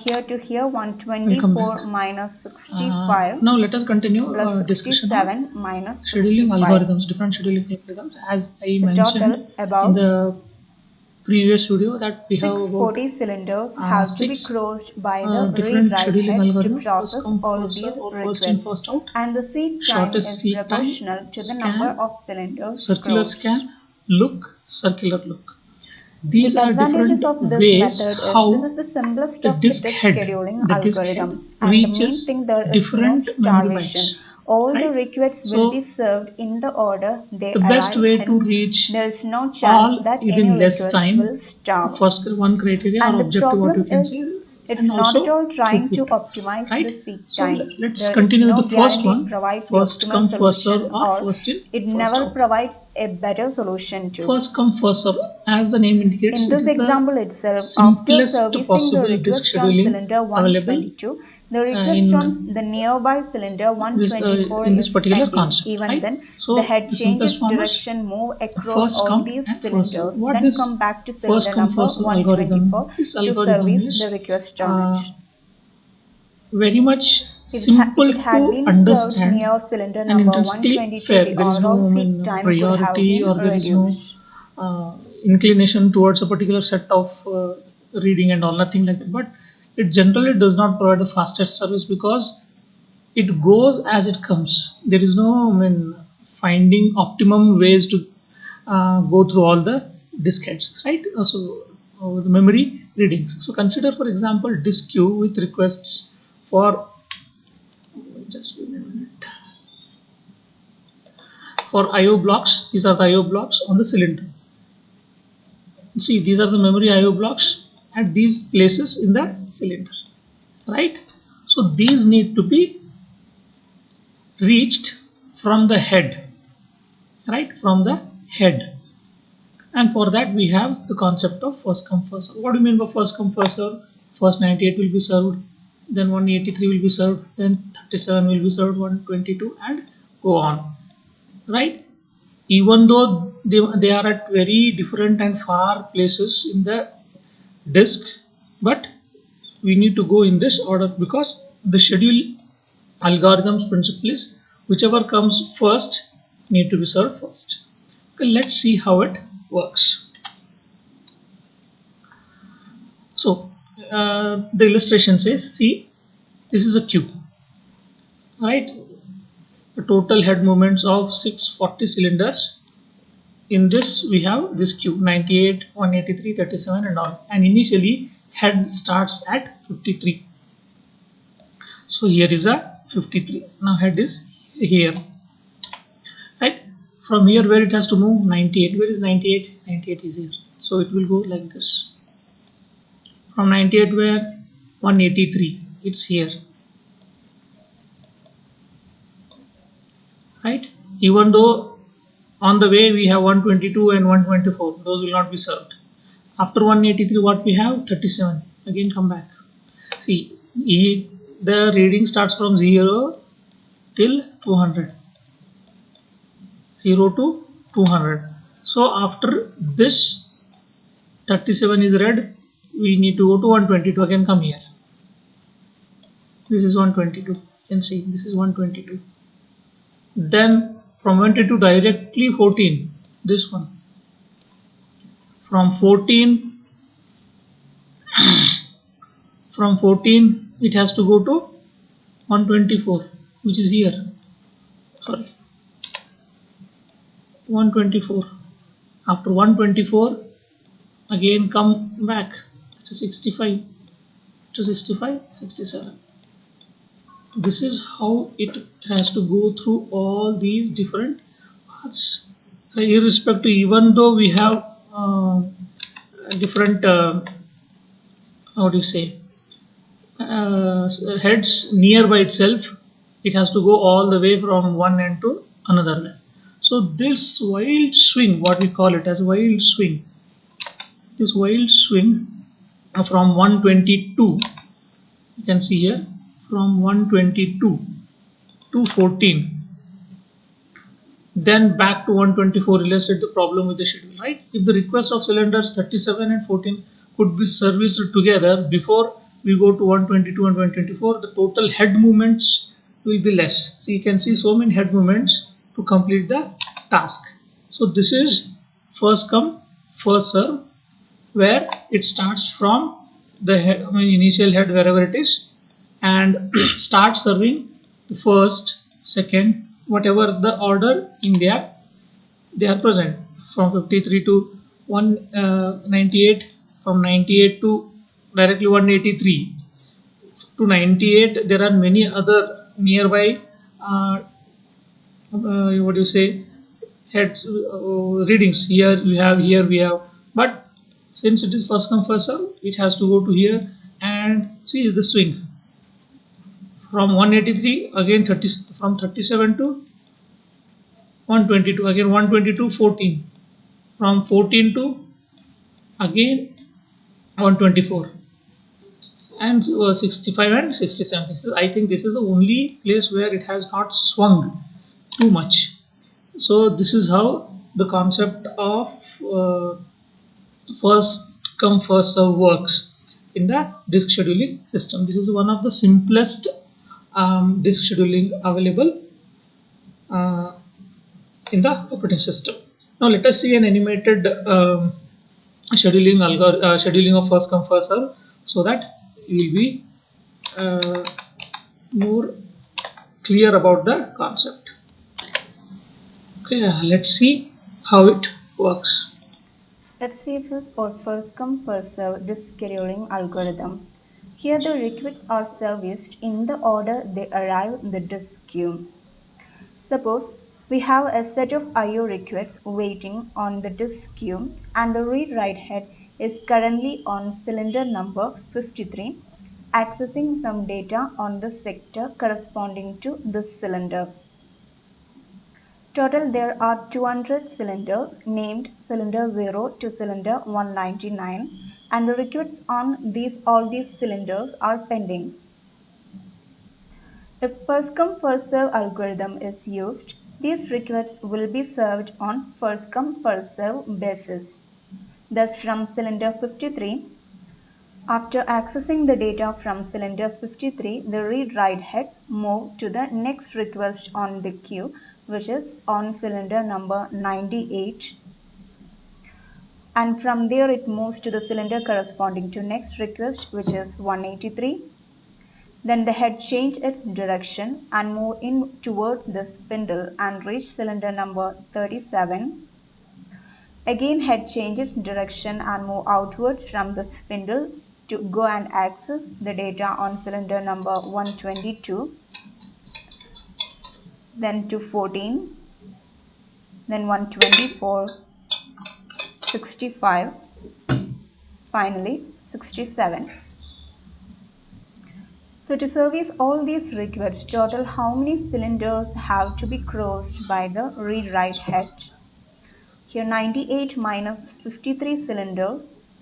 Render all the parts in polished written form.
here to here, Welcome 124 back. minus 65 Now let us continue plus discussion on 67 minus scheduling 65. algorithms, different scheduling algorithms. As I The mentioned total about in the previous video that we have 6 about 40 cylinders have to be six crossed by the different read-write scheduling head to algorithms: process first come, all first these serve, or first in, requests, first out, and the seed time shortest is seed time, proportional to the number scan, of cylinders circular crossed. scan, look, circular look. These The are advantages different of this ways method is how this is the simplest the of the disk disk head, scheduling the disk head algorithm, and the main reaches thing, there is no different memory starvation. bytes, All the right? requests will be So served in the order they the best arrive, way to hence reach there is no all chance that any within less request time, will starve. first one criteria or And the objective what you problem can is, say, it's and not at also all trying to throughput, optimize right? the seek So time. let's There is continue with no the first guarantee it one. provides the First optimal come, first serve, solution, or or first in, it first never out. provides a better solution too. First come, first serve, as the name indicates, In it this is the example itself, after simplest servicing the possible disk request on scheduling cylinder available 122, the request on the nearby cylinder 124 in this is particular pending. concept, Even right? then, So the head the changes simplest form is direction, move across first all come these and first serve. cylinders, What then this come back to first cylinder come number first serve algorithm, 124 this to algorithm service is the request on it. very much If simple it had to been served understand near cylinder and number intrinsically 122, fair. the There is no overall seek time could have priority, been or there is no reduced. inclination towards a particular set of reading and all, nothing like that. But it generally does not provide the fastest service because it goes as it comes. There is no finding optimum ways to go through all the disk heads, right? The memory readings. So consider, for example, disk queue with requests for, just give me a minute, for IO blocks. These are the IO blocks on the cylinder. See, these are the memory IO blocks at these places in the cylinder, right? So these need to be reached from the head, right? From the head. And for that we have the concept of first come first serve. What do you mean by first come first serve? First 98 will be served, then 183 will be served, then 37 will be served, 122, and go on, right? Even though they are at very different and far places in the disk, but we need to go in this order because the schedule algorithm's principle is whichever comes first need to be served first. Okay, let's see how it works. So the illustration says, see, this is a queue, right? The total head movements of 640 cylinders. In this we have this queue 98, 183, 37 and all, and initially head starts at 53. So here is a 53. Now head is here, right? From here where it has to move, 98. Where is 98? 98 is here. So it will go like this. From 98 where? 183. It's here, right? Even though on the way we have 122 and 124, those will not be served. After 183, what we have? 37. Again come back. See, the reading starts from 0 till 200. 0 to 200. So after this 37 is read, we need to go to 122. Again come here. This is 122. You can see this is 122. Then from 122 directly 14. This one. From 14 it has to go to 124, which is here. Sorry. 124. After 124 again come back to 65, to 65, 67. This is how it has to go through all these different paths, irrespective. Even though we have different how do you say heads nearby itself, it has to go all the way from one end to another end. So this wild swing, what we call it as wild swing, this wild swing from 122, you can see here, from 122 to 14, then back to 124, illustrate the problem with the schedule, right? If the request of cylinders 37 and 14 could be serviced together before we go to 122 and 124, the total head movements will be less. So you can see so many head movements to complete the task. So this is first come first serve, where it starts from the head, initial head wherever it is, and start serving the first, second, whatever the order in there they are present, from 53 to 198, from 98 to directly 183 to 98. There are many other nearby what do you say, heads readings. Here we have, here we have, but since it is first come first serve, it has to go to here. And see the swing from 183 again, 30, from 37 to 122, again 122 14, from 14 to again 124, and 65 and 67. This is, I think this is the only place where it has not swung too much. So this is how the concept of first come first serve works in the disk scheduling system. This is one of the simplest disk scheduling available uh, in the operating system. Now let us see an animated scheduling of first come first serve, so that you will be more clear about the concept. Okay, let's see how it works. Let's see this for first come first serve disk scheduling algorithm. Here the requests are serviced in the order they arrive in the disk queue. Suppose we have a set of IO requests waiting on the disk queue and the read-write head is currently on cylinder number 53, accessing some data on the sector corresponding to this cylinder. Total there are 200 cylinders named cylinder 0 to cylinder 199, and the requests on all these cylinders are pending. If first come first serve algorithm is used, these requests will be served on first come first serve basis. Thus from cylinder 53, after accessing the data from cylinder 53, the read-write head move to the next request on the queue, which is on cylinder number 98, and from there it moves to the cylinder corresponding to next request, which is 183. Then the head change its direction and move in towards the spindle and reach cylinder number 37. Again head changes direction and move outwards from the spindle to go and access the data on cylinder number 122, then to 14, then 124, 65, finally 67. So to service all these requests, total how many cylinders have to be crossed by the read-write head? Here 98 minus 53 cylinders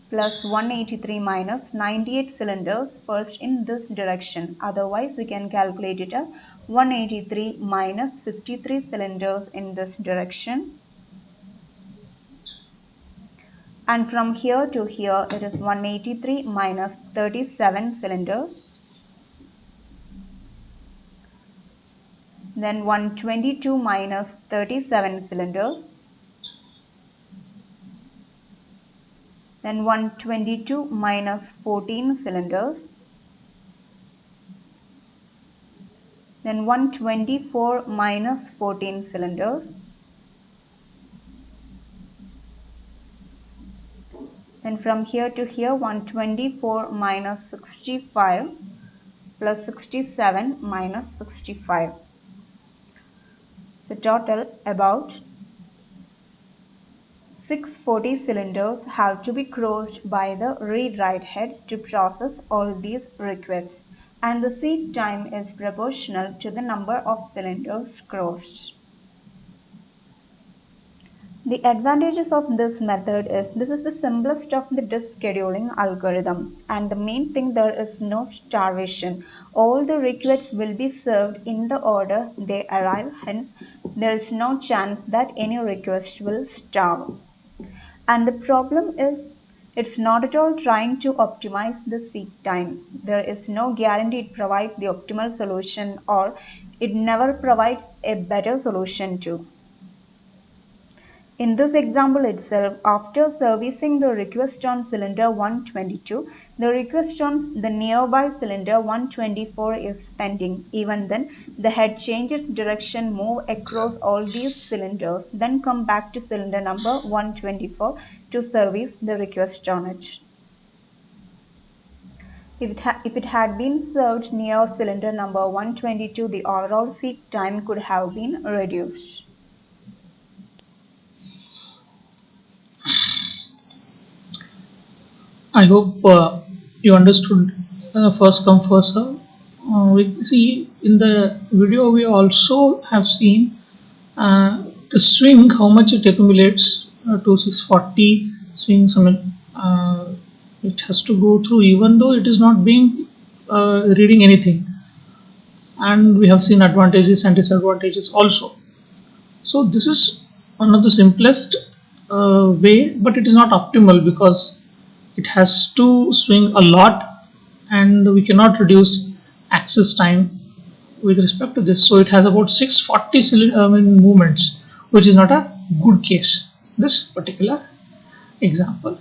plus 183 minus 98 cylinders first in this direction. Otherwise we can calculate it as 183 minus 53 cylinders in this direction. And from here to here it is 183 minus 37 cylinders. Then 122 minus 37 cylinders. Then 122 minus 14 cylinders. Then 124 minus 14 cylinders. Then from here to here 124 minus 65 plus 67 minus 65. The total about 640 cylinders have to be crossed by the read-write head to process all these requests, and the seed time is proportional to the number of cylinders crossed. The advantages of this method is this is the simplest of the disk scheduling algorithm, and the main thing, there is no starvation. All the requests will be served in the order they arrive, hence there is no chance that any request will starve. And the problem is It's not at all trying to optimize the seek time. There is no guarantee it provides the optimal solution, or it never provides a better solution too. In this example itself, after servicing the request on cylinder 122, the request on the nearby cylinder 124 is pending. Even then, the head changes direction, move across all these cylinders, then come back to cylinder number 124 to service the request on it. If it had been served near cylinder number 122, the overall seek time could have been reduced. I hope you understood first come first serve. We see in the video we also have seen the swing, how much it accumulates to 640 swings. I mean, it has to go through even though it is not being reading anything, and we have seen advantages and disadvantages also. So this is one of the simplest way, but it is not optimal because it has to swing a lot, and we cannot reduce access time with respect to this. So it has about 640 movements, which is not a good case. This particular example.